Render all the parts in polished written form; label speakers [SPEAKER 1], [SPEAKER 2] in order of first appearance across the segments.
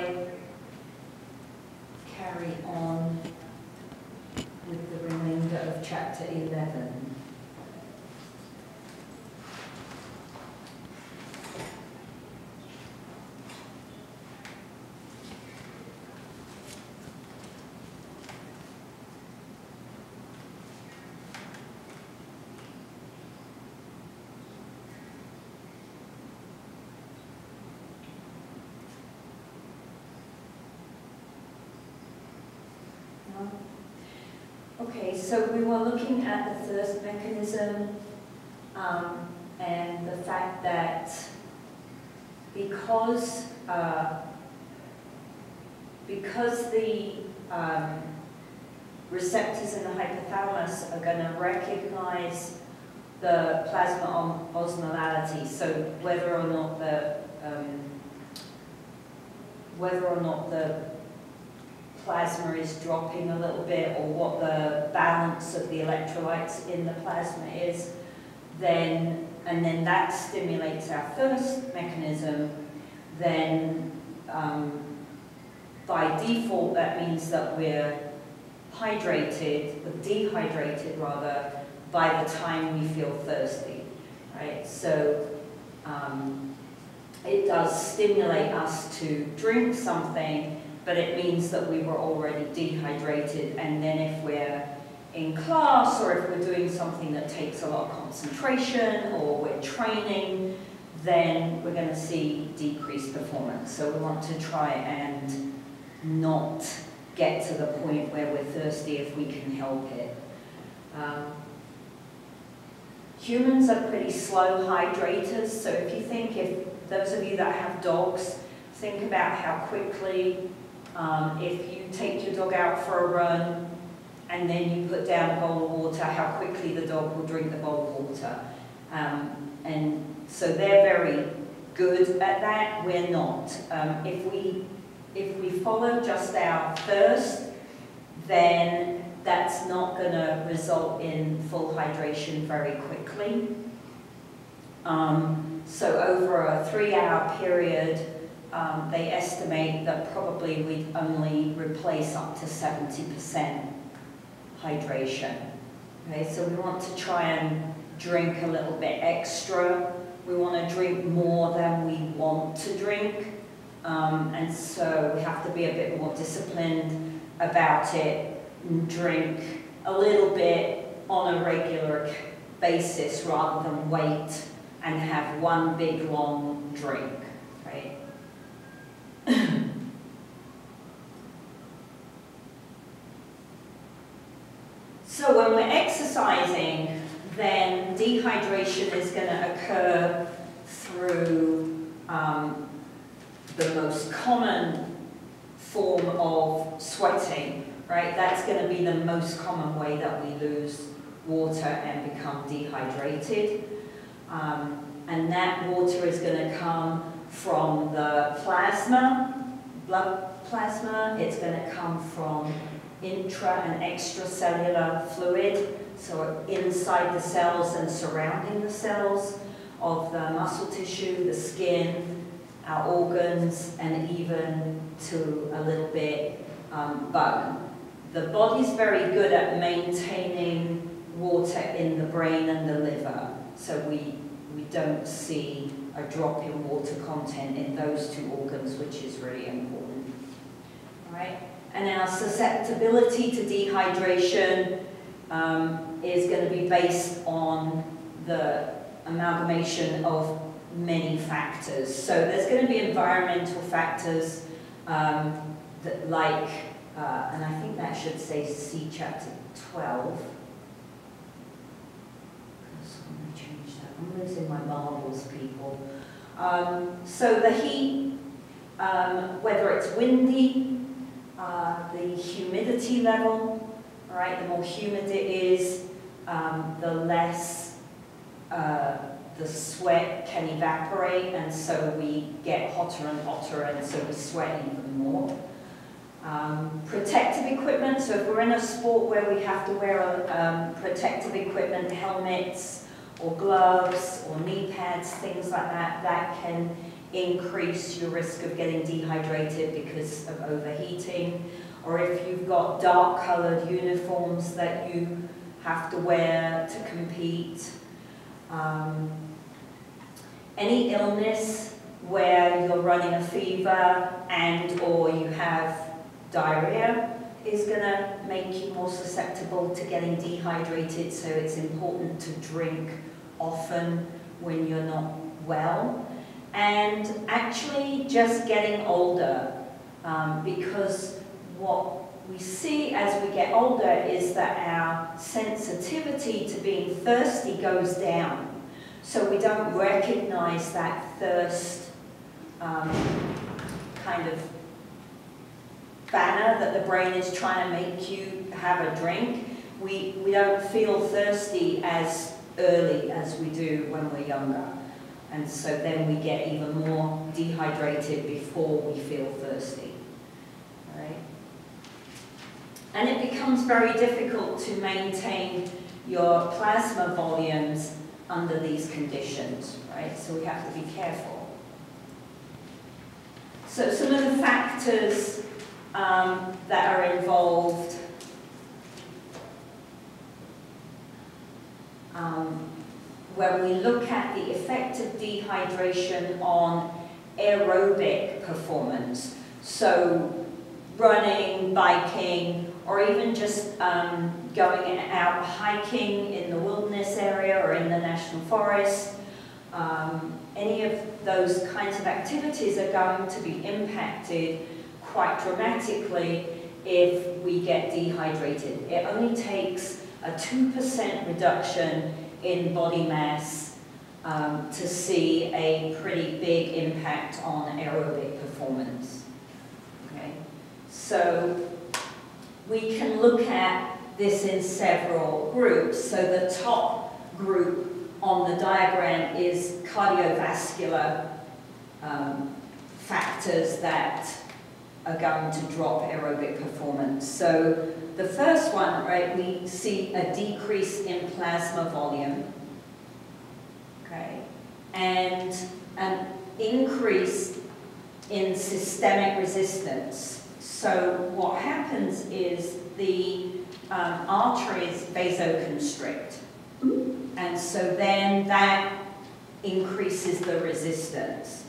[SPEAKER 1] I carry on with the remainder of chapter 11. Okay, so we were looking at the thirst mechanism and the fact that because the receptors in the hypothalamus are going to recognize the plasma osmolality, so whether or not the plasma is dropping a little bit, or what the balance of the electrolytes in the plasma is, and then that stimulates our thirst mechanism, then by default that means that we're hydrated, or dehydrated rather, by the time we feel thirsty, right? So it does stimulate us to drink something, but it means that we were already dehydrated, and then if we're in class or if we're doing something that takes a lot of concentration or we're training, then we're going to see decreased performance. So we want to try and not get to the point where we're thirsty if we can help it. Humans are pretty slow hydrators, so if those of you that have dogs, think about how quickly, if you take your dog out for a run and then you put down a bowl of water, how quickly the dog will drink the bowl of water. And so they're very good at that, we're not. If we follow just our thirst, then that's not going to result in full hydration very quickly. So over a 3-hour period, they estimate that probably we'd only replace up to 70% hydration. Okay, so we want to try and drink a little bit extra. We want to drink more than we want to drink. And so we have to be a bit more disciplined about it and drink a little bit on a regular basis rather than wait and have one big long drink, right? So when we're exercising, then dehydration is going to occur through the most common form of sweating, right? That's going to be the most common way that we lose water and become dehydrated. And that water is going to come from the plasma, blood plasma. It's going to come from intra and extracellular fluid, so inside the cells and surrounding the cells of the muscle tissue, the skin, our organs, and even to a little bit bone. The body's very good at maintaining water in the brain and the liver, so we don't see a drop in water content in those two organs, which is really important. All right? And our susceptibility to dehydration is going to be based on the amalgamation of many factors. So there's going to be environmental factors that and I think that should say see chapter 12. I'm losing my marbles, people. So the heat, whether it's windy, the humidity level, all right, the more humid it is, the less the sweat can evaporate, and so we get hotter and hotter, and so we sweat even more. Protective equipment, so if we're in a sport where we have to wear protective equipment, helmets, or gloves, or knee pads, things like that, that can increase your risk of getting dehydrated because of overheating, or if you've got dark colored uniforms that you have to wear to compete. Any illness where you're running a fever and or you have diarrhea is going to make you more susceptible to getting dehydrated, so it's important to drink often when you're not well. And actually just getting older, because what we see as we get older is that our sensitivity to being thirsty goes down. So we don't recognize that thirst kind of banner that the brain is trying to make you have a drink. We don't feel thirsty as early as we do when we're younger. And so then we get even more dehydrated before we feel thirsty. Right? And it becomes very difficult to maintain your plasma volumes under these conditions, right? So we have to be careful. So some of the factors that are involved when we look at the effect of dehydration on aerobic performance, so running, biking, or even just going out hiking in the wilderness area or in the national forest, any of those kinds of activities are going to be impacted quite dramatically if we get dehydrated. It only takes a 2% reduction in body mass to see a pretty big impact on aerobic performance. Okay? So we can look at this in several groups. So the top group on the diagram is cardiovascular factors that are going to drop aerobic performance. So the first one, right, we see a decrease in plasma volume, okay, and an increase in systemic resistance. So what happens is the arteries vasoconstrict, and so then that increases the resistance,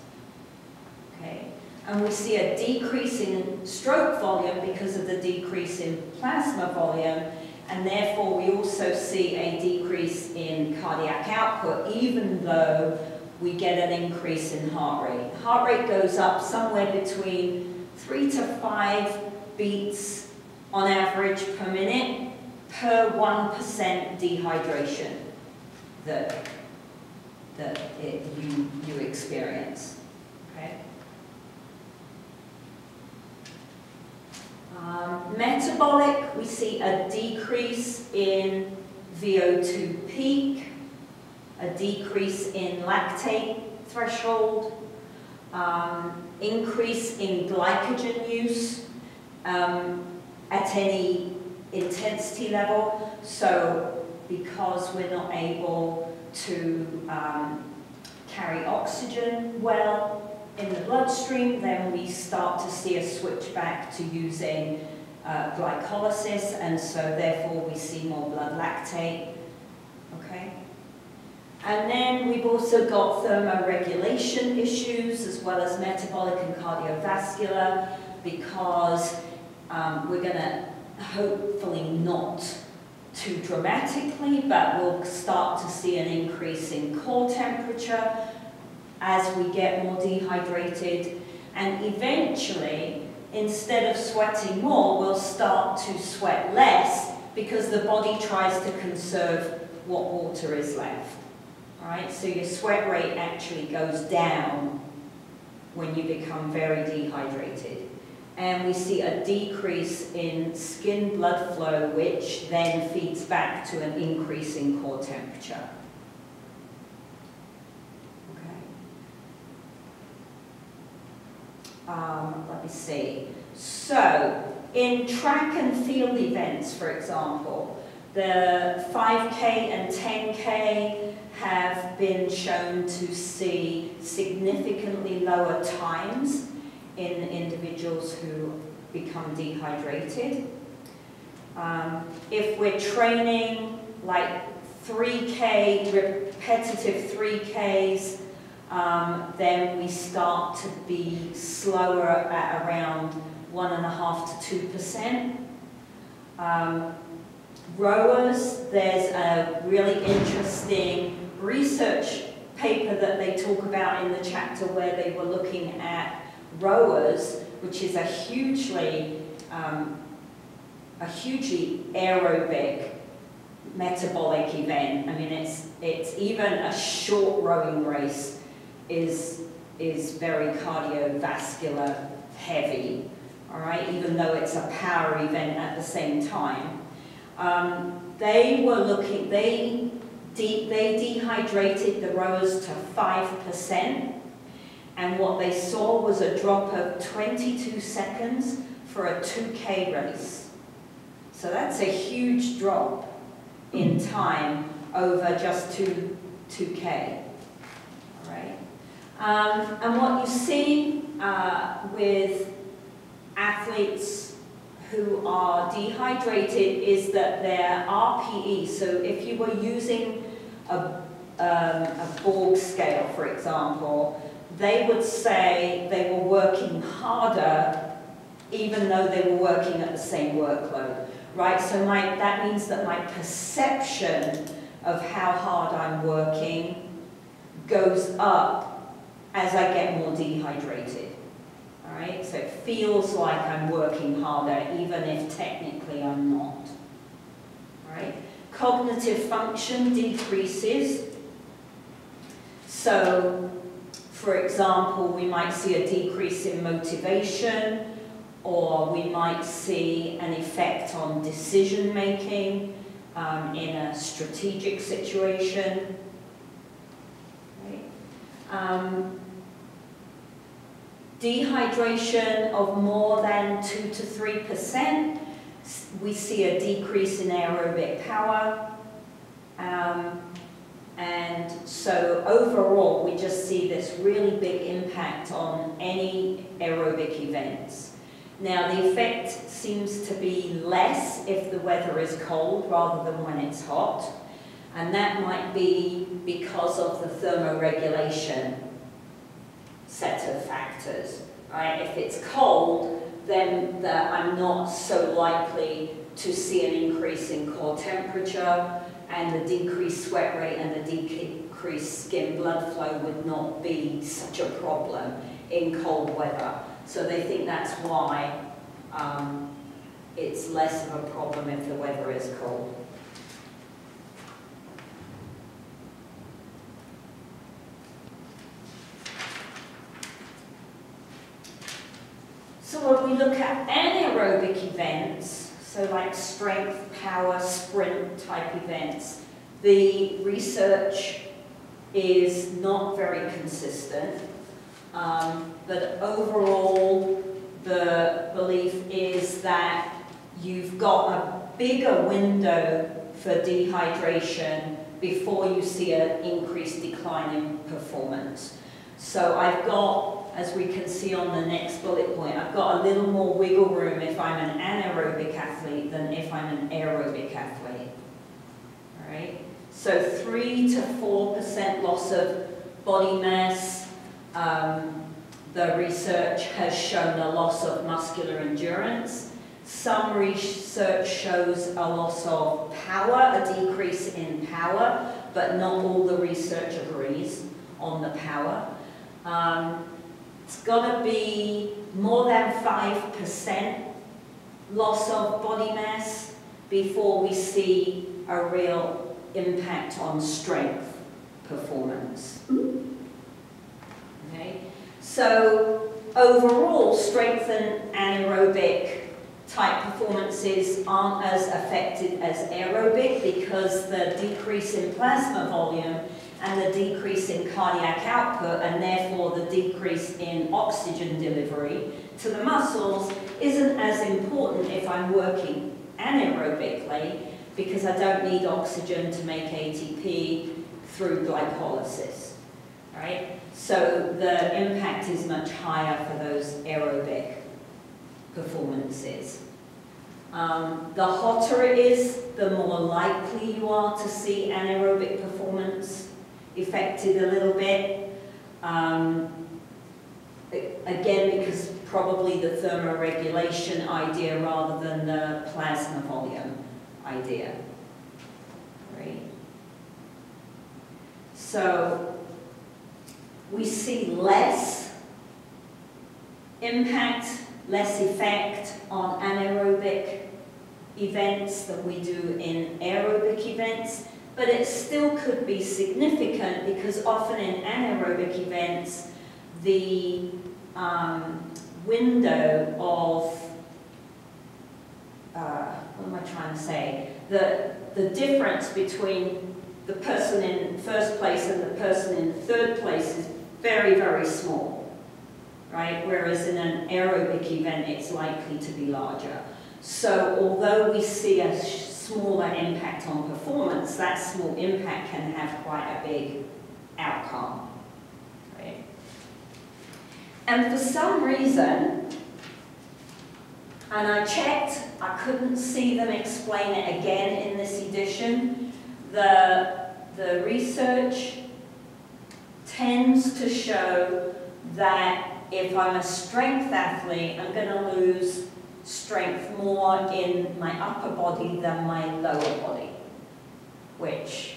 [SPEAKER 1] okay. And we see a decrease in stroke volume because of the decrease in plasma volume, and therefore we also see a decrease in cardiac output, even though we get an increase in heart rate. Heart rate goes up somewhere between 3 to 5 beats on average per minute per 1% dehydration that you experience. Okay. Metabolic, we see a decrease in VO2 peak, a decrease in lactate threshold, increase in glycogen use at any intensity level. So because we're not able to carry oxygen well in the bloodstream, then we start to see a switch back to using glycolysis, and so therefore we see more blood lactate. Okay? And then we've also got thermoregulation issues as well as metabolic and cardiovascular, because we're going to hopefully not too dramatically, but we'll start to see an increase in core temperature as we get more dehydrated, and eventually, instead of sweating more, we'll start to sweat less because the body tries to conserve what water is left. All right, so your sweat rate actually goes down when you become very dehydrated. And we see a decrease in skin blood flow, which then feeds back to an increase in core temperature. Let me see. So, in track and field events, for example, The 5K and 10K have been shown to see significantly lower times in individuals who become dehydrated. If we're training like 3K, repetitive 3Ks, then we start to be slower at around 1.5 to 2%. Rowers, there's a really interesting research paper that they talk about in the chapter where they were looking at rowers, which is a hugely aerobic metabolic event. I mean, it's even a short rowing race is very cardiovascular heavy, all right, even though it's a power event at the same time. They were looking, they dehydrated the rowers to 5%, and what they saw was a drop of 22 seconds for a 2K race. So that's a huge drop in time over just 2K. All right. And what you see with athletes who are dehydrated is that their RPE, so if you were using a Borg scale, for example, they would say they were working harder even though they were working at the same workload, right? So that means that my perception of how hard I'm working goes up as I get more dehydrated, all right? So it feels like I'm working harder even if technically I'm not, all right? Cognitive function decreases. So, for example, we might see a decrease in motivation, or we might see an effect on decision making in a strategic situation. Right? Dehydration of more than 2 to 3%, we see a decrease in aerobic power. And so overall, we just see this really big impact on any aerobic events. Now, the effect seems to be less if the weather is cold rather than when it's hot. And that might be because of the thermoregulation set of factors, right? If it's cold, then I'm not so likely to see an increase in core temperature, and the decreased sweat rate and the decreased skin blood flow would not be such a problem in cold weather. So they think that's why it's less of a problem if the weather is cold. So when we look at anaerobic events, so like strength, power, sprint type events, the research is not very consistent, but overall the belief is that you've got a bigger window for dehydration before you see an increased decline in performance. So I've got, as we can see on the next bullet point, I've got a little more wiggle room if I'm an anaerobic athlete than if I'm an aerobic athlete. All right? So 3 to 4% loss of body mass. The research has shown a loss of muscular endurance. Some research shows a loss of power, a decrease in power, but not all the research agrees on the power. It's got to be more than 5% loss of body mass before we see a real impact on strength performance. Okay? So overall, strength and anaerobic type performances aren't as affected as aerobic because the decrease in plasma volume and the decrease in cardiac output, and therefore the decrease in oxygen delivery to the muscles, isn't as important if I'm working anaerobically because I don't need oxygen to make ATP through glycolysis, right? So the impact is much higher for those aerobic performances. The hotter it is, the more likely you are to see anaerobic performance affected a little bit. Again, because probably the thermoregulation idea rather than the plasma volume idea. Right? So we see less impact, less effect on anaerobic events than we do in aerobic events, but it still could be significant because often in anaerobic events, the window of, what am I trying to say? The difference between the person in first place and the person in third place is very, very small, right? Whereas in an aerobic event, it's likely to be larger. So although we see a smaller impact on performance, that small impact can have quite a big outcome, right? And for some reason, and I checked, I couldn't see them explain it again in this edition, the research tends to show that if I'm a strength athlete, I'm going to lose strength more in my upper body than my lower body, which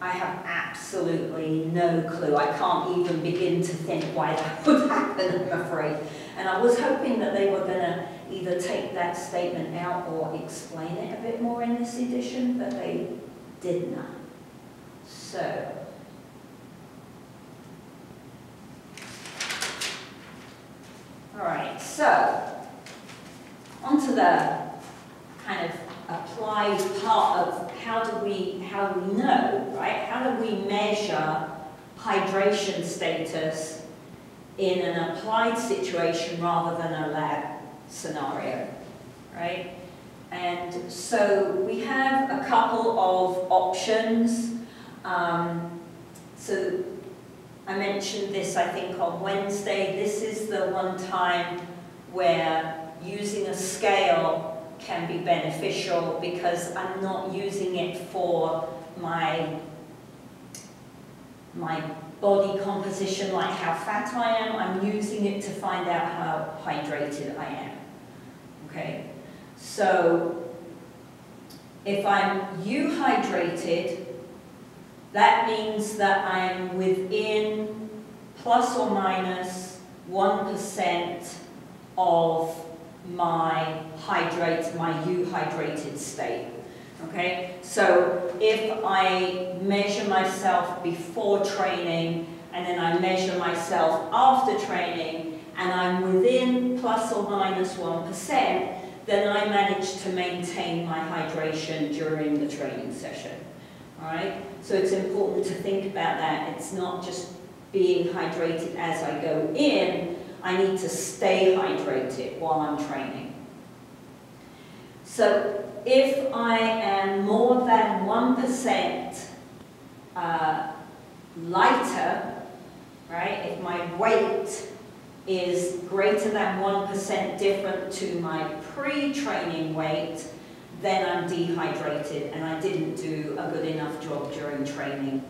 [SPEAKER 1] I have absolutely no clue. I can't even begin to think why that would happen, I'm afraid. And I was hoping that they were going to either take that statement out or explain it a bit more in this edition, but they did not. So, all right, so onto the kind of applied part of how do we know, right? How do we measure hydration status in an applied situation rather than a lab scenario, right? And so we have a couple of options. So I mentioned this, I think, on Wednesday. This is the one time where using a scale can be beneficial because I'm not using it for my body composition, like how fat I am. I'm using it to find out how hydrated I am. Okay? So if I'm euhydrated, that means that I'm within plus or minus 1% of my euhydrated state. Okay, so if I measure myself before training and then I measure myself after training and I'm within plus or minus 1%, then I manage to maintain my hydration during the training session. All right, so it's important to think about that. It's not just being hydrated as I go in. I need to stay hydrated while I'm training. So if I am more than 1% lighter, right, if my weight is greater than 1% different to my pre-training weight, then I'm dehydrated and I didn't do a good enough job during training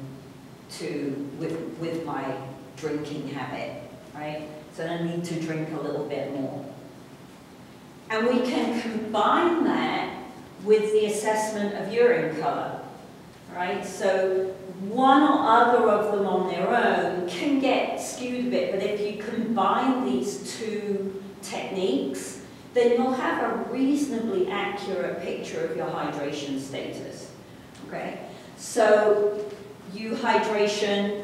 [SPEAKER 1] with my drinking habit, right? So I need to drink a little bit more. And we can combine that with the assessment of urine color, right? So one or other of them on their own can get skewed a bit, but if you combine these two techniques, then you'll have a reasonably accurate picture of your hydration status, okay? So euhydration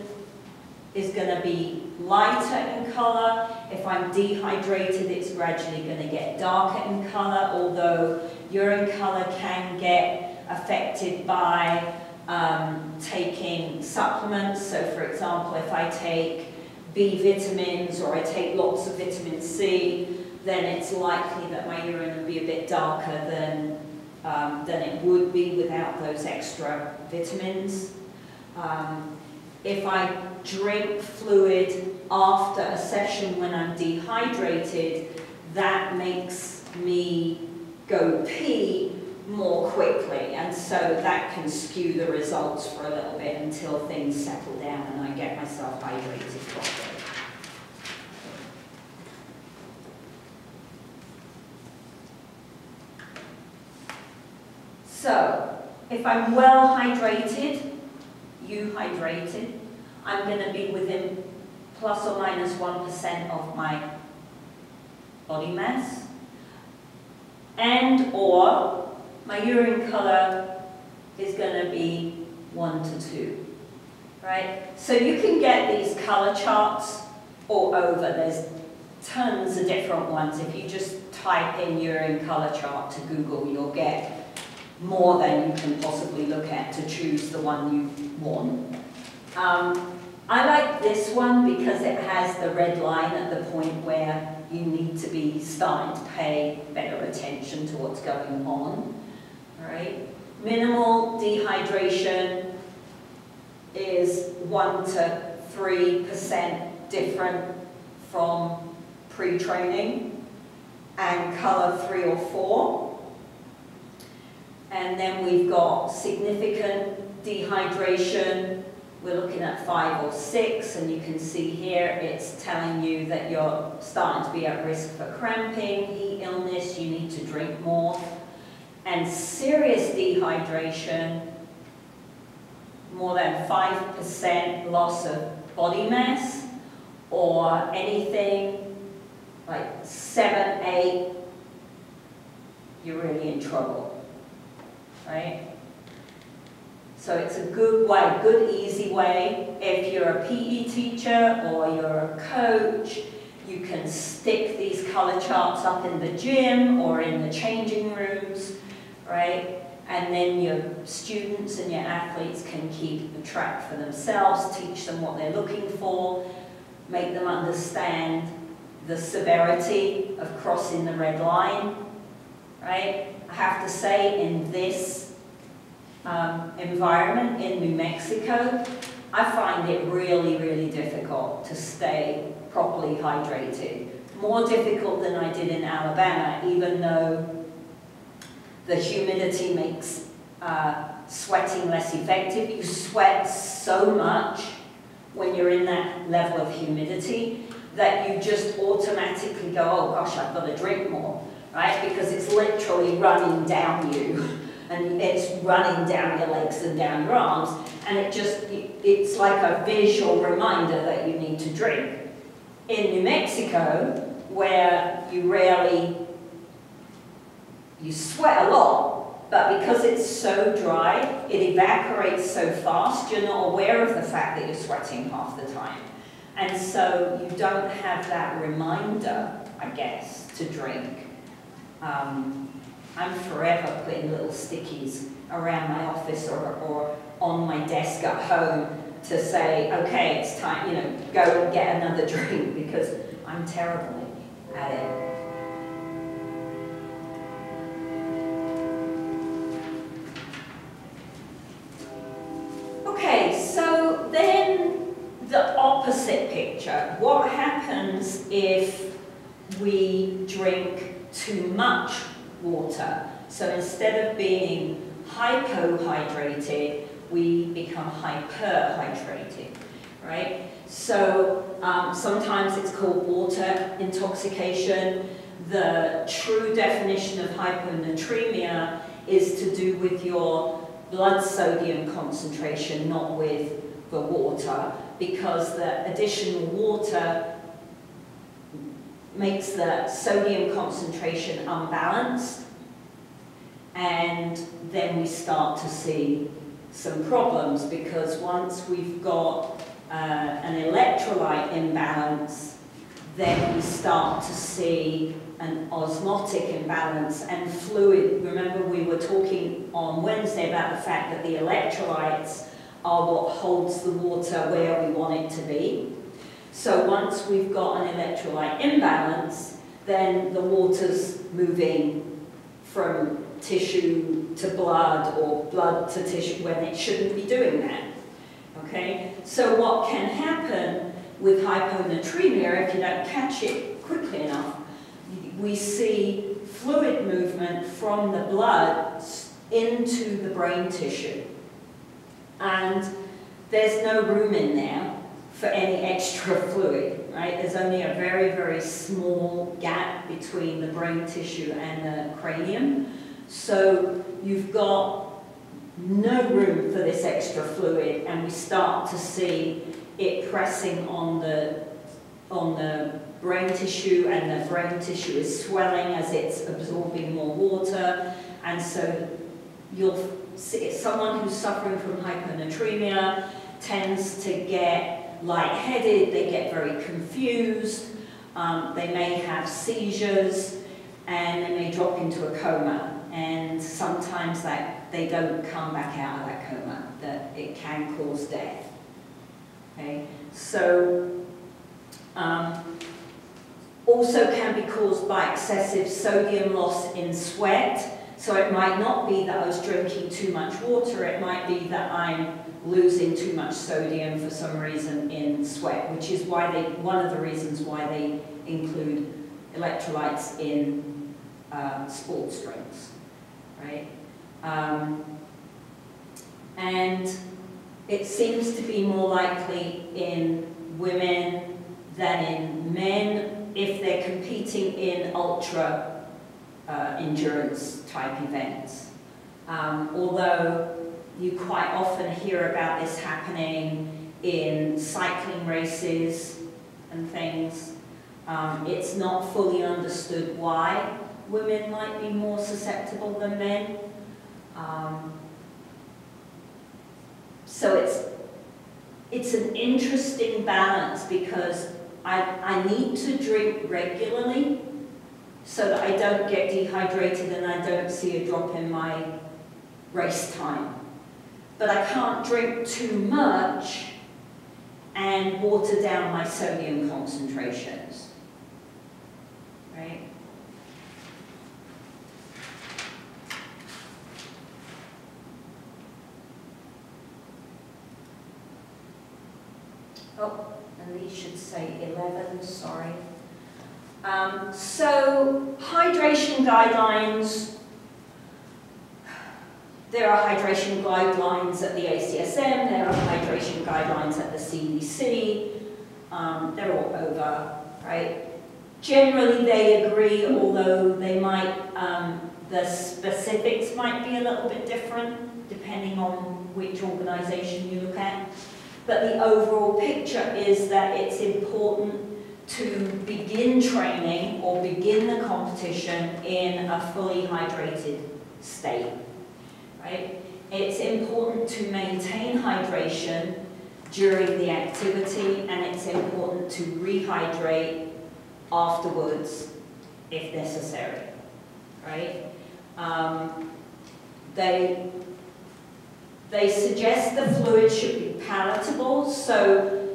[SPEAKER 1] is going to be lighter in color. If I'm dehydrated, it's gradually going to get darker in color, although urine color can get affected by taking supplements. So for example, if I take B vitamins or I take lots of vitamin C, then it's likely that my urine will be a bit darker than than it would be without those extra vitamins. If I drink fluid after a session when I'm dehydrated, that makes me go pee more quickly, and so that can skew the results for a little bit until things settle down and I get myself hydrated properly. So, if I'm well hydrated, euhydrated, I'm going to be within plus or minus 1% of my body mass, and or my urine color is going to be 1 to 2, right? So you can get these color charts all over. There's tons of different ones. If you just type in urine color chart to Google, you'll get more than you can possibly look at to choose the one you want. I like this one because it has the red line at the point where you need to be starting to pay better attention to what's going on. All right. Minimal dehydration is 1 to 3% different from pre-training, and color 3 or 4. And then we've got significant dehydration. We're looking at 5 or 6, and you can see here it's telling you that you're starting to be at risk for cramping, heat illness, you need to drink more. And serious dehydration, more than 5% loss of body mass, or anything like 7, 8, you're really in trouble, right? So it's a good way, good easy way. If you're a PE teacher or you're a coach, you can stick these color charts up in the gym or in the changing rooms, right? And then your students and your athletes can keep a track for themselves, teach them what they're looking for, make them understand the severity of crossing the red line, right? I have to say, in this environment in New Mexico, I find it really, really difficult to stay properly hydrated. More difficult than I did in Alabama, even though the humidity makes sweating less effective. You sweat so much when you're in that level of humidity that you just automatically go, oh gosh, I've got to drink more, right? Because it's literally running down you. And it's running down your legs and down your arms, and it's like a visual reminder that you need to drink. In New Mexico, where you sweat a lot, but because it's so dry, it evaporates so fast, you're not aware of the fact that you're sweating half the time. And so you don't have that reminder, I guess, to drink. I'm forever putting little stickies around my office or on my desk at home to say, okay, it's time, go and get another drink, because I'm terrible at it. Okay, so then the opposite picture. What happens if we drink too much water? So instead of being hypohydrated, we become hyperhydrated, right? So sometimes it's called water intoxication. The true definition of hyponatremia is to do with your blood sodium concentration, not with the water, because the additional water makes the sodium concentration unbalanced, and then we start to see some problems, because once we've got an electrolyte imbalance, then we start to see an osmotic imbalance and fluid. Remember, we were talking on Wednesday about the fact that the electrolytes are what holds the water where we want it to be. So once we've got an electrolyte imbalance, then the water's moving from tissue to blood or blood to tissue when it shouldn't be doing that. Okay? So what can happen with hyponatremia, if you don't catch it quickly enough, we see fluid movement from the blood into the brain tissue. And there's no room in there for any extra fluid, right? There's only a very, very small gap between the brain tissue and the cranium. So you've got no room for this extra fluid, and we start to see it pressing on the brain tissue, and the brain tissue is swelling as it's absorbing more water. And so you'll see someone who's suffering from hyponatremia tends to get lightheaded, they get very confused, they may have seizures, and they may drop into a coma. And sometimes that they don't come back out of that coma, that it can cause death. Okay? So also can be caused by excessive sodium loss in sweat. So it might not be that I was drinking too much water, it might be that I'm losing too much sodium for some reason in sweat, which is why one of the reasons why they include electrolytes in sports drinks, right? And it seems to be more likely in women than in men if they're competing in ultra endurance type events. Although you quite often hear about this happening in cycling races and things, it's not fully understood why women might be more susceptible than men. So it's an interesting balance, because I need to drink regularly so that I don't get dehydrated and I don't see a drop in my race time. But I can't drink too much and water down my sodium concentrations, right? Oh, and these should say 11, sorry. So, hydration guidelines. There are hydration guidelines at the ACSM, there are hydration guidelines at the CDC, they're all over, right? Generally they agree, although they might, the specifics might be a little bit different depending on which organization you look at. But the overall picture is that it's important to begin training or begin the competition in a fully hydrated state, right? It's important to maintain hydration during the activity, and it's important to rehydrate afterwards if necessary, right? They suggest the fluid should be palatable, so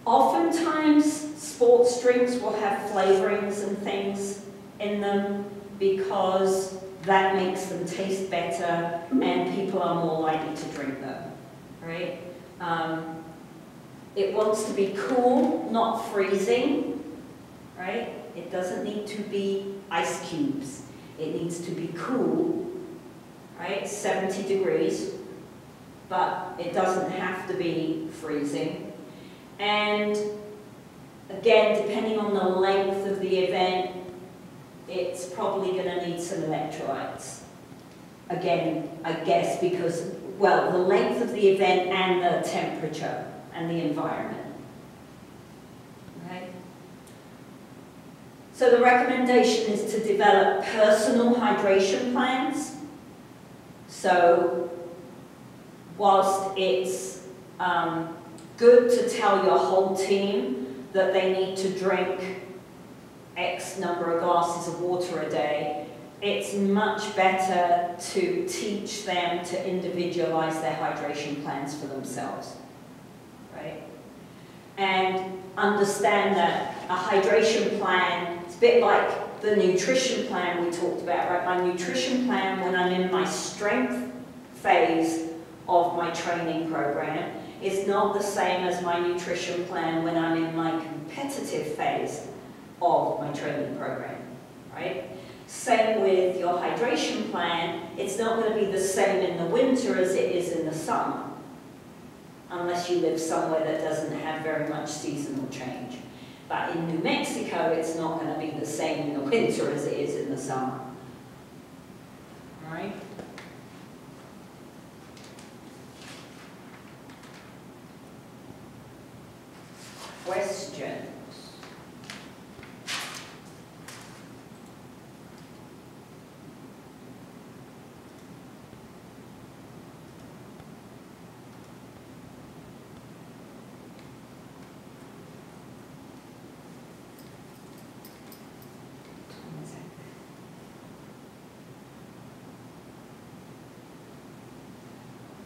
[SPEAKER 1] oftentimes sports drinks will have flavorings and things in them because that makes them taste better and people are more likely to drink them, right? It wants to be cool, not freezing, right? It doesn't need to be ice cubes. It needs to be cool, right? 70 degrees, but it doesn't have to be freezing. And again, depending on the length of the event, it's probably going to need some electrolytes. Again, I guess because, well, the length of the event and the temperature and the environment. Okay? So the recommendation is to develop personal hydration plans. So whilst it's good to tell your whole team that they need to drink X number of glasses of water a day, it's much better to teach them to individualize their hydration plans for themselves, right? And understand that a hydration plan is a bit like the nutrition plan we talked about, right? My nutrition plan when I'm in my strength phase of my training program is not the same as my nutrition plan when I'm in my competitive phase of my training program, right? Same with your hydration plan. It's not going to be the same in the winter as it is in the summer, unless you live somewhere that doesn't have very much seasonal change. But in New Mexico, it's not going to be the same in the winter as it is in the summer. All right? Questions?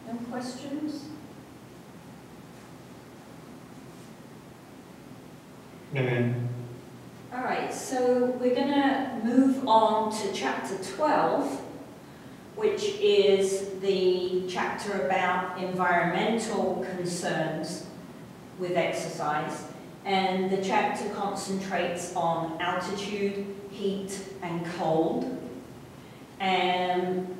[SPEAKER 1] No questions?
[SPEAKER 2] No, ma'am.
[SPEAKER 1] All right, so we're going to move on to chapter 12, which is the chapter about environmental concerns with exercise. And the chapter concentrates on altitude, heat, and cold. And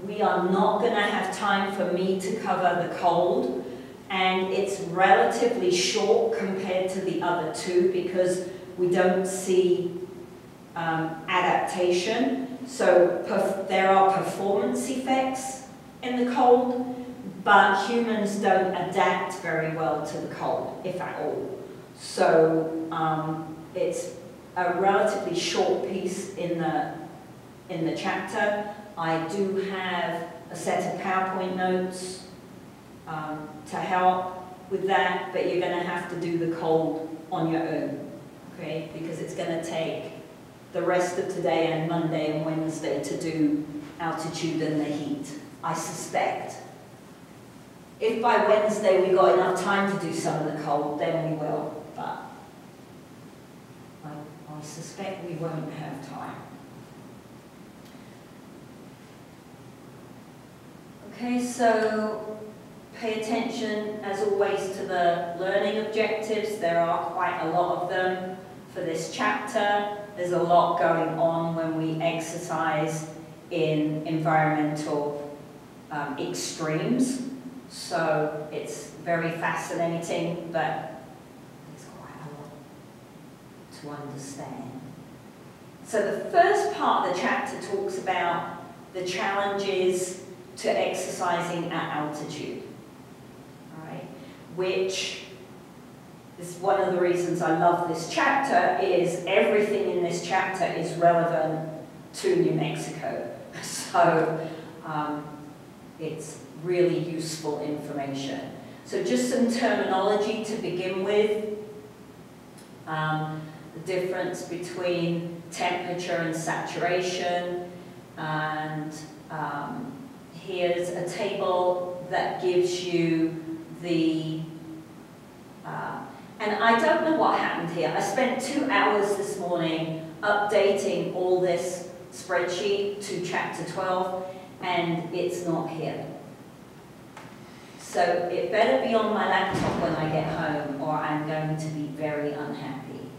[SPEAKER 1] we are not going to have time for me to cover the cold. And it's relatively short compared to the other two because we don't see adaptation. So there are performance effects in the cold, but humans don't adapt very well to the cold, if at all. So it's a relatively short piece in the chapter. I do have a set of PowerPoint notes to help with that, but you're going to have to do the cold on your own, okay? Because it's going to take the rest of today and Monday and Wednesday to do altitude and the heat, I suspect. If by Wednesday we got enough time to do some of the cold, then we will, but I suspect we won't have time. Okay, so pay attention, as always, to the learning objectives. There are quite a lot of them for this chapter. There's a lot going on when we exercise in environmental extremes. So it's very fascinating, but there's quite a lot to understand. So the first part of the chapter talks about the challenges to exercising at altitude, all right? Which is one of the reasons I love this chapter, is everything in this chapter is relevant to New Mexico. So it's really useful information. So just some terminology to begin with. The difference between temperature and saturation, and here's a table that gives you the, and I don't know what happened here. I spent 2 hours this morning updating all this spreadsheet to chapter 12, and it's not here. So it better be on my laptop when I get home, or I'm going to be very unhappy.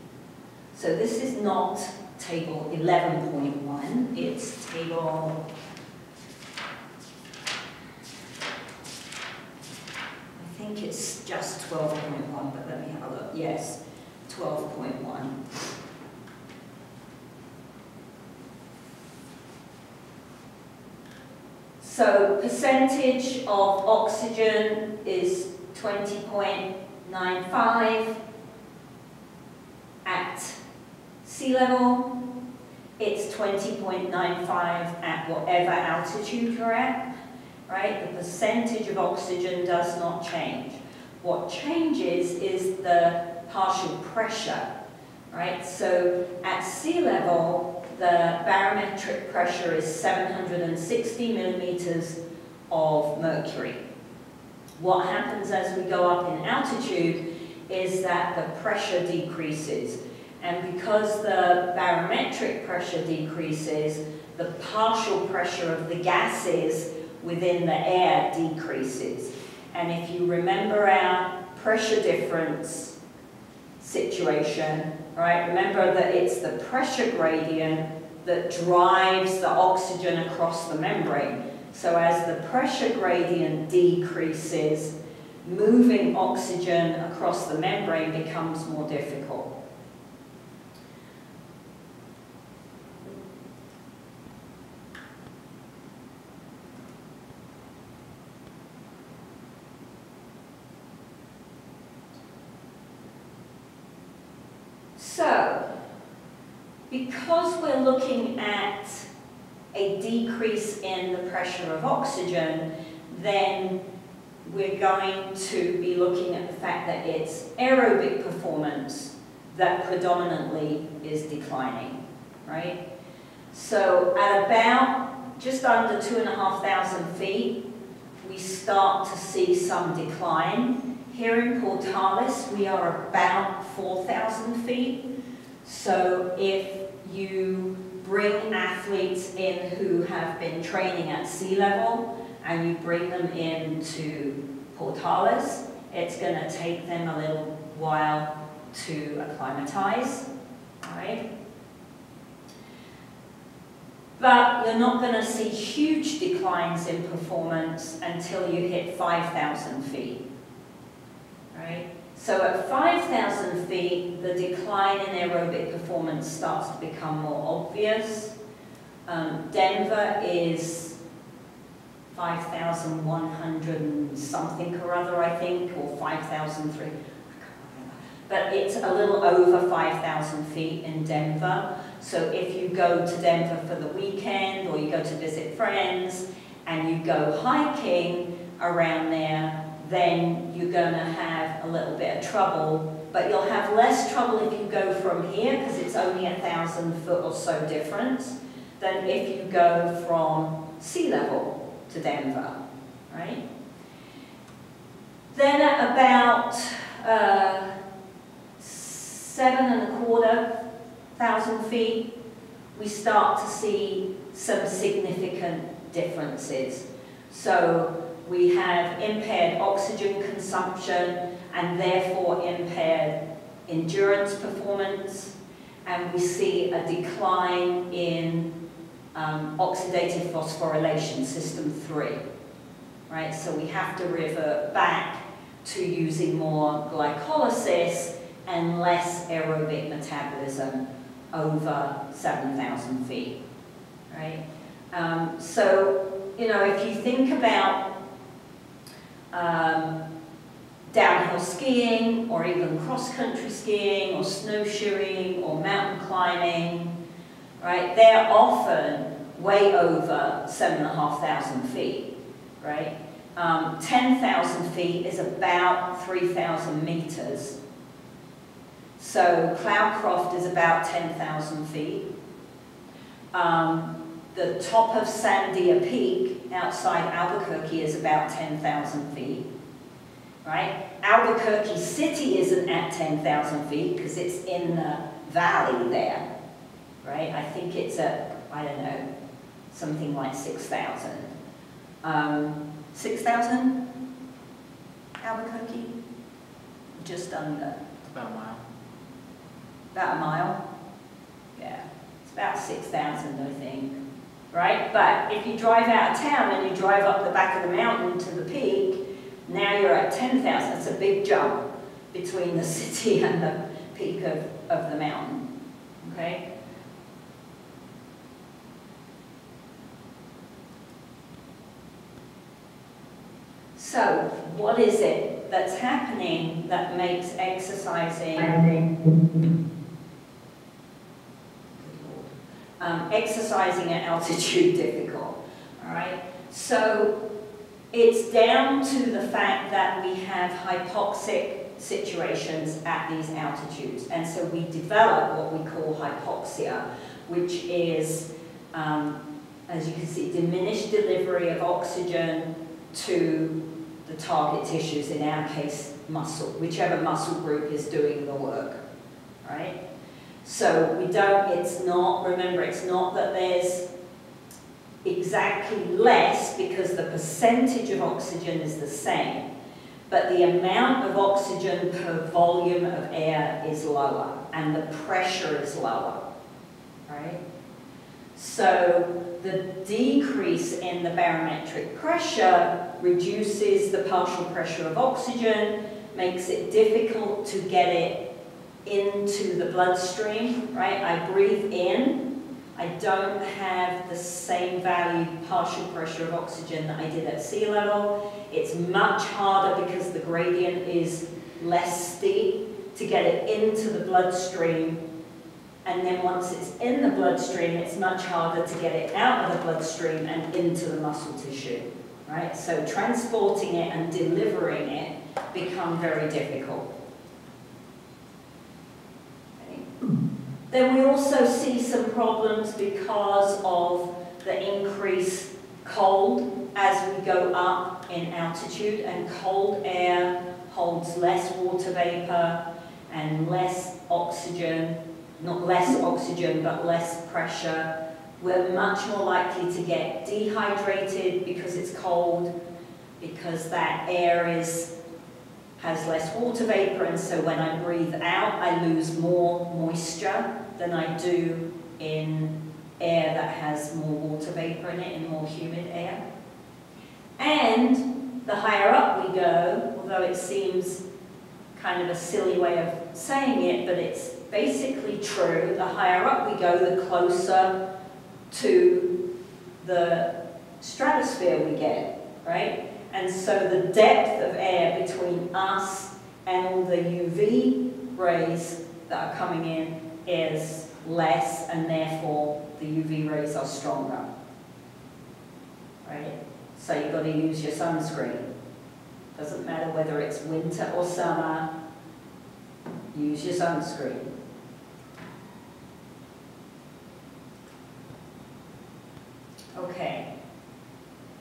[SPEAKER 1] So this is not table 11.1, it's table, I think it's just 12.1, but let me have a look. Yes, 12.1. So percentage of oxygen is 20.95 at sea level. It's 20.95 at whatever altitude you're at, right? The percentage of oxygen does not change. What changes is the partial pressure, right? So at sea level, the barometric pressure is 760 millimeters of mercury. What happens as we go up in altitude is that the pressure decreases. And because the barometric pressure decreases, the partial pressure of the gases within the air decreases. And if you remember our pressure difference situation, right, remember that it's the pressure gradient that drives the oxygen across the membrane. So as the pressure gradient decreases, moving oxygen across the membrane becomes more difficult. So, because we're looking at a decrease in the pressure of oxygen, then we're going to be looking at the fact that it's aerobic performance that predominantly is declining, right? So at about just under 2,500 feet, we start to see some decline. Here in Portales, we are about 4,000 feet. So if you bring athletes in who have been training at sea level and you bring them into Portales, it's going to take them a little while to acclimatize, right? But you're not going to see huge declines in performance until you hit 5,000 feet. Right? So at 5,000 feet, the decline in aerobic performance starts to become more obvious. Denver is 5,100 and something or other, I think, or 5,003. But it's a little over 5,000 feet in Denver. So if you go to Denver for the weekend or you go to visit friends and you go hiking around there, then you're going to have a little bit of trouble, but you'll have less trouble if you go from here, because it's only 1,000 foot or so difference, than if you go from sea level to Denver, right? Then at about 7,250 feet, we start to see some significant differences. So we have impaired oxygen consumption and therefore impaired endurance performance, and we see a decline in oxidative phosphorylation system 3, right? So we have to revert back to using more glycolysis and less aerobic metabolism over 7,000 feet, right? So, you know, if you think about downhill skiing, or even cross-country skiing, or snowshoeing, or mountain climbing, right? They're often way over 7,500 feet, right? 10,000 feet is about 3,000 meters. So Cloudcroft is about 10,000 feet. The top of Sandia Peak outside Albuquerque is about 10,000 feet, right? Albuquerque City isn't at 10,000 feet because it's in the valley there, right? I think it's at, I don't know, something like 6,000. 6,000? Albuquerque? Just under.
[SPEAKER 3] About a mile.
[SPEAKER 1] About a mile? Yeah, it's about 6,000, I think. Right? But if you drive out of town and you drive up the back of the mountain to the peak, now you're at 10,000. It's a big jump between the city and the peak of the mountain. Okay? So, what is it that's happening that makes exercising at altitude difficult? All right. So it's down to the fact that we have hypoxic situations at these altitudes, and so we develop what we call hypoxia, which is, as you can see, diminished delivery of oxygen to the target tissues, in our case muscle, whichever muscle group is doing the work, right? So we don't, it's not, remember, it's not that there's exactly less because the percentage of oxygen is the same, but the amount of oxygen per volume of air is lower and the pressure is lower, right? So the decrease in the barometric pressure reduces the partial pressure of oxygen, makes it difficult to get it into the bloodstream, right? I breathe in, I don't have the same value partial pressure of oxygen that I did at sea level. It's much harder because the gradient is less steep to get it into the bloodstream. And then once it's in the bloodstream, it's much harder to get it out of the bloodstream and into the muscle tissue, right? So transporting it and delivering it become very difficult. Okay. Then we also see some problems because of the increased cold as we go up in altitude, and cold air holds less water vapor and less oxygen. Not less oxygen, but less pressure. We're much more likely to get dehydrated because it's cold, because that air has less water vapor, and so when I breathe out, I lose more moisture than I do in air that has more water vapor in it, in more humid air. And the higher up we go, although it seems kind of a silly way of saying it, but it's basically true. The higher up we go, the closer to the stratosphere we get, right? And so the depth of air between us and all the UV rays that are coming in is less, and therefore the UV rays are stronger, right? So you've got to use your sunscreen. Doesn't matter whether it's winter or summer, use your sunscreen. Okay,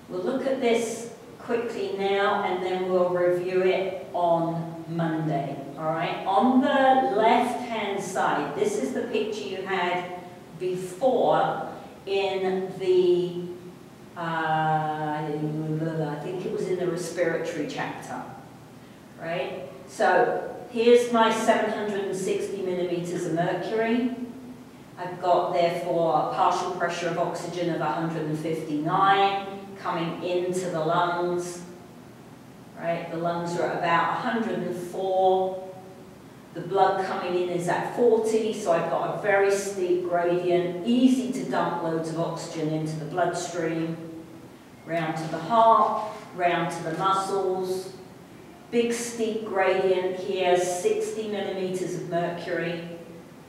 [SPEAKER 1] we'll look at this quickly now and then we'll review it on Monday, all right? On the left-hand side, this is the picture you had before in the, I think it was in the respiratory chapter, right? So here's my 760 millimeters of mercury. I've got, therefore, a partial pressure of oxygen of 159 coming into the lungs, right? The lungs are at about 104. The blood coming in is at 40, so I've got a very steep gradient, easy to dump loads of oxygen into the bloodstream, round to the heart, round to the muscles. Big steep gradient here, 60 millimeters of mercury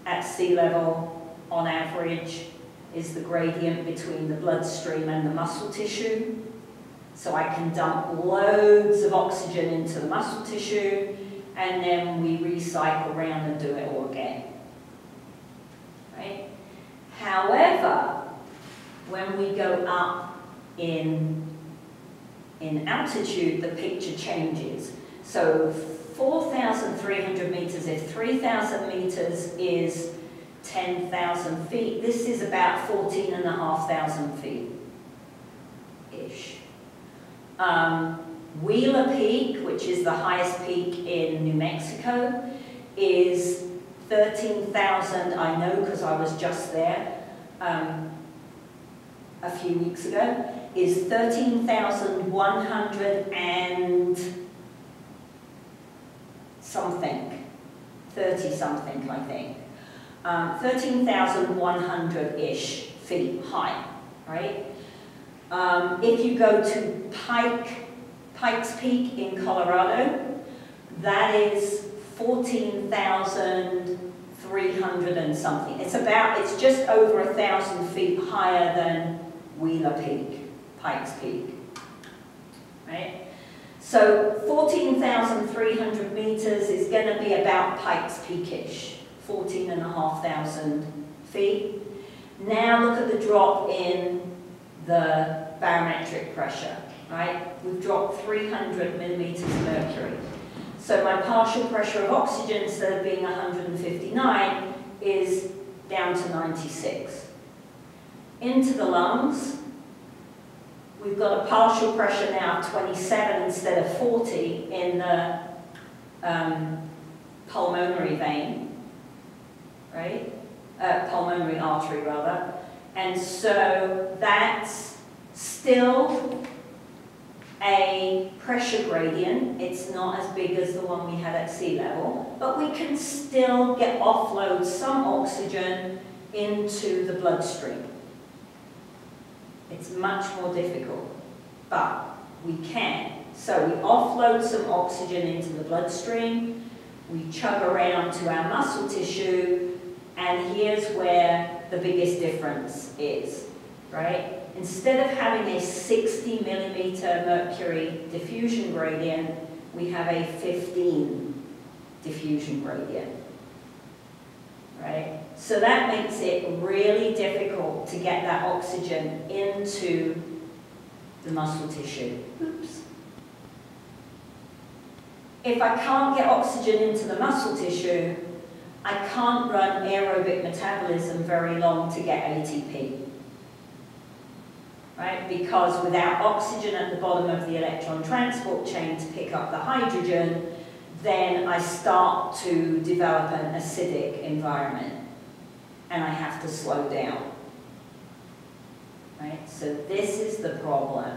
[SPEAKER 1] at sea level. On average, is the gradient between the bloodstream and the muscle tissue. So I can dump loads of oxygen into the muscle tissue, and then we recycle around and do it all again. Right? However, when we go up in altitude, the picture changes. So 4,300 meters, if 3,000 meters is 10,000 feet. This is about 14,500 feet-ish. Wheeler Peak, which is the highest peak in New Mexico, is 13,000, I know because I was just there a few weeks ago, is 13,100 and something, 30-something, I think. 13,100-ish feet high, right? If you go to Pikes Peak in Colorado, that is 14,300 and something. It's just over 1,000 feet higher than Wheeler Peak, Pikes Peak, right? So 14,300 meters is going to be about Pikes Peak-ish. 14,500 feet. Now look at the drop in the barometric pressure, right? We've dropped 300 millimeters of mercury. So my partial pressure of oxygen, instead of being 159, is down to 96. Into the lungs, we've got a partial pressure now of 27 instead of 40 in the pulmonary vein, right? Pulmonary artery, rather. And so that's still a pressure gradient. It's not as big as the one we had at sea level, but we can still offload some oxygen into the bloodstream. It's much more difficult, but we can. So we offload some oxygen into the bloodstream, we chug around to our muscle tissue, and here's where the biggest difference is, right? Instead of having a 60 millimeter mercury diffusion gradient, we have a 15 diffusion gradient, right? So that makes it really difficult to get that oxygen into the muscle tissue. Oops. If I can't get oxygen into the muscle tissue, I can't run aerobic metabolism very long to get ATP. Right? Because without oxygen at the bottom of the electron transport chain to pick up the hydrogen, then I start to develop an acidic environment, and I have to slow down. Right? So this is the problem.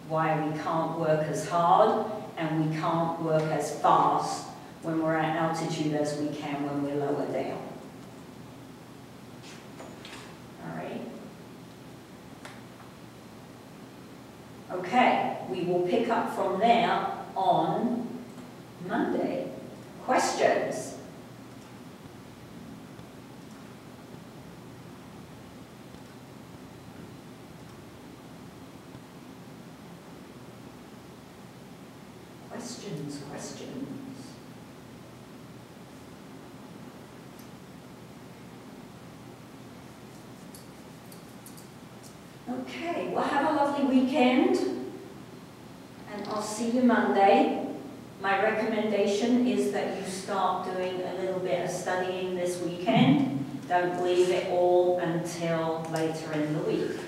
[SPEAKER 1] Why we can't work as hard and we can't work as fast when we're at altitude as we can when we're lower down. All right? Okay, we will pick up from there on Monday. Questions? Questions. Okay, well, have a lovely weekend, and I'll see you Monday. My recommendation is that you start doing a little bit of studying this weekend. Don't leave it all until later in the week.